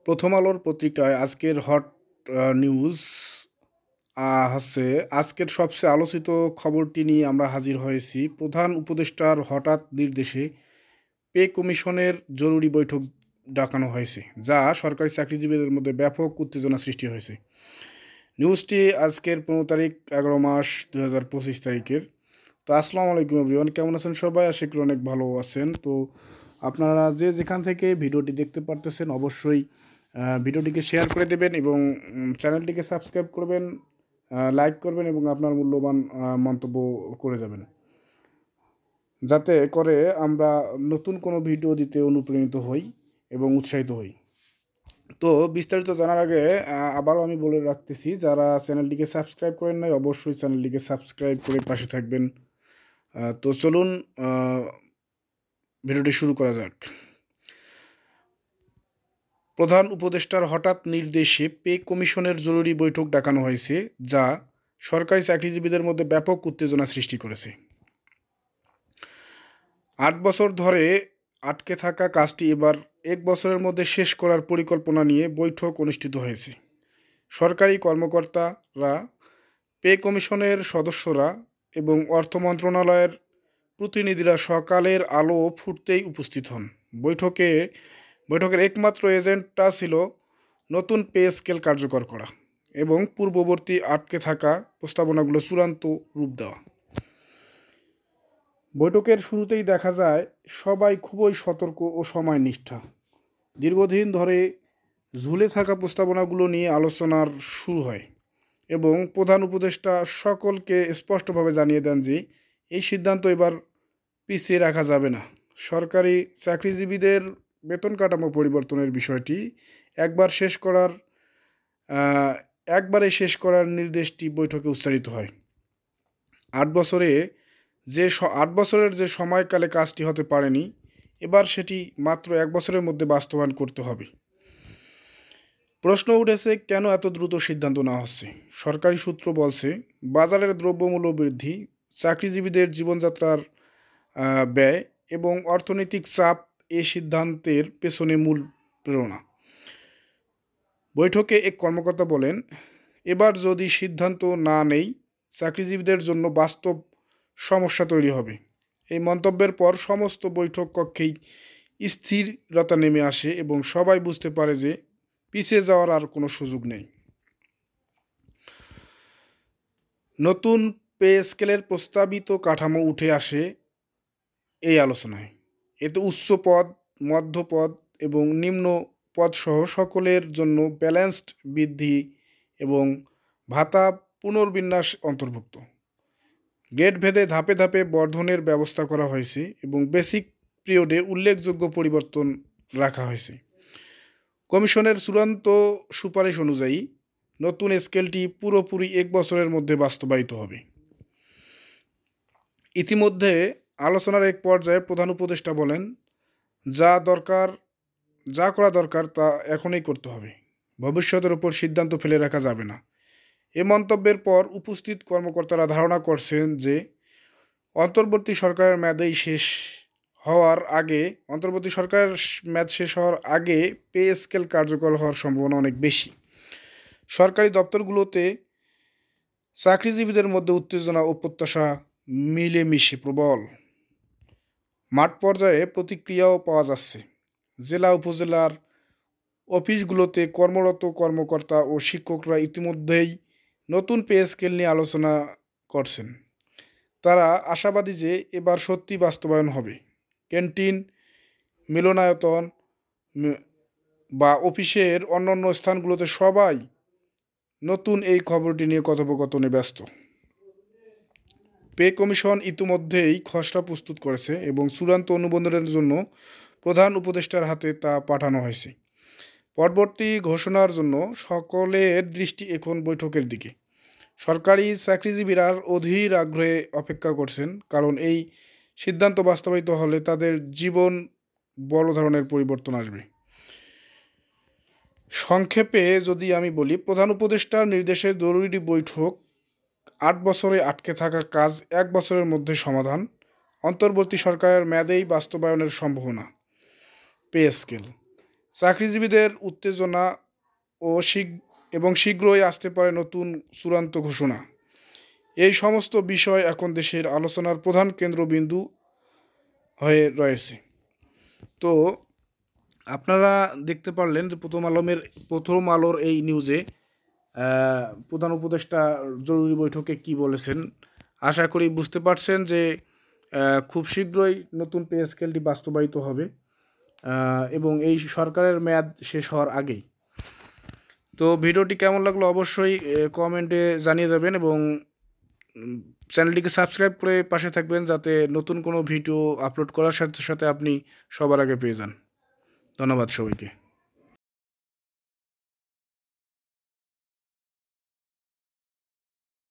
প্রথম আলোর পত্রিকায় আজকের হট নিউজ হচ্ছে আজকের সবচেয়ে আলোচিত খবরটি নিয়ে আমরা হাজির হয়েছি। প্রধান উপদেষ্টার হঠাৎ নির্দেশে পে কমিশনের জরুরি বৈঠক ডাকানো হয়েছে, যা সরকারি চাকরিজীবীদের মধ্যে ব্যাপক উত্তেজনা সৃষ্টি হয়েছে। নিউজটি আজকের 15 তারিখ 11 মাস 2025 তো আসসালামু আলাইকুম এভরিওয়ান, কেমন আছেন সবাই? আশা করি অনেক ভালো আছেন। তো আপনারা যে যেখান থেকে ভিডিওটি দেখতে পারতেছেন অবশ্যই ভিডিওটিকে শেয়ার করে দেবেন এবং চ্যানেলটিকে সাবস্ক্রাইব করবেন, লাইক করবেন এবং আপনার মূল্যবান মন্তব্য করে যাবেন, যাতে করে আমরা নতুন কোনো ভিডিও দিতে অনুপ্রাণিত হই এবং উৎসাহিত হই। তো বিস্তারিত জানার আগে আবারও আমি বলে রাখতেছি, যারা চ্যানেলটিকে সাবস্ক্রাইব করেন নাই অবশ্যই চ্যানেলটিকে সাবস্ক্রাইব করে পাশে থাকবেন। তো চলুন ভিডিওটি শুরু করা যাক। প্রধান উপদেষ্টার হঠাৎ নির্দেশে পে কমিশনের জরুরি বৈঠক ডাকানো হয়েছে, যা সরকারি চাকরিজীবীদের মধ্যে ব্যাপক উত্তেজনা সৃষ্টি করেছে। 8 বছর ধরে আটকে থাকা কাজটি এবার 1 বছরের মধ্যে শেষ করার পরিকল্পনা নিয়ে বৈঠক অনুষ্ঠিত হয়েছে। সরকারি কর্মকর্তারা, পে কমিশনের সদস্যরা এবং অর্থ মন্ত্রণালয়ের প্রতিনিধিরা সকালের আলো ফুটতেই উপস্থিত হন। বৈঠকের একমাত্র এজেন্ডা ছিল নতুন পে স্কেল কার্যকর করা এবং পূর্ববর্তী আটকে থাকা প্রস্তাবনাগুলো চূড়ান্ত রূপ দেওয়া। বৈঠকের শুরুতেই দেখা যায় সবাই খুবই সতর্ক ও সময়নিষ্ঠা। দীর্ঘদিন ধরে ঝুলে থাকা প্রস্তাবনাগুলো নিয়ে আলোচনার শুরু হয় এবং প্রধান উপদেষ্টা সকলকে স্পষ্টভাবে জানিয়ে দেন যে এই সিদ্ধান্ত এবার পিছিয়ে রাখা যাবে না। সরকারি চাকরিজীবীদের বেতন কাঠামো পরিবর্তনের বিষয়টি একবারে শেষ করার নির্দেশটি বৈঠকে উচ্চারিত হয়। 8 বছরের যে সময়কালে কাজটি হতে পারেনি, এবার সেটি মাত্র 1 বছরের মধ্যে বাস্তবায়ন করতে হবে। প্রশ্ন উঠেছে, কেন এত দ্রুত সিদ্ধান্ত নেওয়া হচ্ছে? সরকারি সূত্র বলছে, বাজারের দ্রব্যমূল্য বৃদ্ধি, চাকরিজীবীদের জীবনযাত্রার ব্যয় এবং অর্থনৈতিক চাপ এ সিদ্ধান্তের পেছনে মূল প্রেরণা। বৈঠকে এক কর্মকর্তা বলেন, এবার যদি সিদ্ধান্ত না নেই চাকরিজীবীদের জন্য বাস্তব সমস্যা তৈরি হবে। এই মন্তব্যের পর সমস্ত বৈঠক কক্ষেই স্থিরতা নেমে আসে এবং সবাই বুঝতে পারে যে পিছিয়ে যাওয়ার আর কোনো সুযোগ নেই। নতুন পে স্কেলের প্রস্তাবিত কাঠামো উঠে আসে এই আলোচনায়। এতে উচ্চ পদ, মধ্যপদ এবং নিম্ন পদসহ সকলের জন্য ব্যালেন্সড বৃদ্ধি এবং ভাতা পুনর্বিন্যাস অন্তর্ভুক্ত। গ্রেড ভেদে ধাপে ধাপে বর্ধনের ব্যবস্থা করা হয়েছে এবং বেসিক পিরিয়ডে উল্লেখযোগ্য পরিবর্তন রাখা হয়েছে। কমিশনের চূড়ান্ত সুপারিশ অনুযায়ী নতুন স্কেলটি পুরোপুরি 1 বছরের মধ্যে বাস্তবায়িত হবে। ইতিমধ্যে আলোচনার এক পর্যায়ে প্রধান উপদেষ্টা বলেন, যা করা দরকার তা এখনই করতে হবে। ভবিষ্যতের উপর সিদ্ধান্ত ফেলে রাখা যাবে না। এ মন্তব্যের পর উপস্থিত কর্মকর্তারা ধারণা করছেন যে অন্তর্বর্তী সরকারের মেয়াদ শেষ হওয়ার আগে পে স্কেল কার্যকর হওয়ার সম্ভাবনা অনেক বেশি। সরকারি দপ্তরগুলোতে চাকরিজীবীদের মধ্যে উত্তেজনা ও প্রত্যাশা মিলেমিশে প্রবল। মাঠ পর্যায়ে প্রতিক্রিয়াও পাওয়া যাচ্ছে। জেলা উপজেলার অফিসগুলোতে কর্মরত কর্মকর্তা ও শিক্ষকরা ইতিমধ্যেই নতুন পে স্কেল নিয়ে আলোচনা করছেন। তারা আশাবাদী যে এবার সত্যি বাস্তবায়ন হবে। ক্যান্টিন, মিলনায়তন বা অফিসের অন্যান্য স্থানগুলোতে সবাই নতুন এই খবরটি নিয়ে কথোপকথনে ব্যস্ত। পে কমিশন ইতিমধ্যেই খসড়া প্রস্তুত করেছে এবং চূড়ান্ত অনুমোদনের জন্য প্রধান উপদেষ্টার হাতে তা পাঠানো হয়েছে। পরবর্তী ঘোষণার জন্য সকলের দৃষ্টি এখন বৈঠকের দিকে। সরকারি চাকরিজীবীরা অধীর আগ্রহে অপেক্ষা করছেন, কারণ এই সিদ্ধান্ত বাস্তবায়িত হলে তাদের জীবন বড় ধরনের পরিবর্তন আসবে। সংক্ষেপে যদি আমি বলি, প্রধান উপদেষ্টার নির্দেশে জরুরি বৈঠক, 8 বছরে আটকে থাকা কাজ 1 বছরের মধ্যে সমাধান, অন্তর্বর্তী সরকারের মেয়াদেই বাস্তবায়নের সম্ভাবনা, পে স্কেল, চাকরিজীবীদের উত্তেজনা ও শীঘ্রই আসতে পারে নতুন চূড়ান্ত ঘোষণা। এই সমস্ত বিষয় এখন দেশের আলোচনার প্রধান কেন্দ্রবিন্দু হয়ে রয়েছে। তো আপনারা দেখতে পারলেন যে প্রথম আলোর এই নিউজে প্রধান উপদেষ্টা জরুরি বৈঠকে কি বলেছেন। আশা করি বুঝতে পারছেন যে খুব শীঘ্রই নতুন পে স্কেলটি বাস্তবায়িত হবে এবং এই সরকারের মেয়াদ শেষ হওয়ার আগেই। তো ভিডিওটি কেমন লাগলো অবশ্যই কমেন্টে জানিয়ে যাবেন এবং চ্যানেলটিকে সাবস্ক্রাইব করে পাশে থাকবেন যাতে নতুন কোনো ভিডিও আপলোড করার সাথে সাথে আপনি সবার আগে পেয়ে যান। ধন্যবাদ সবাইকে।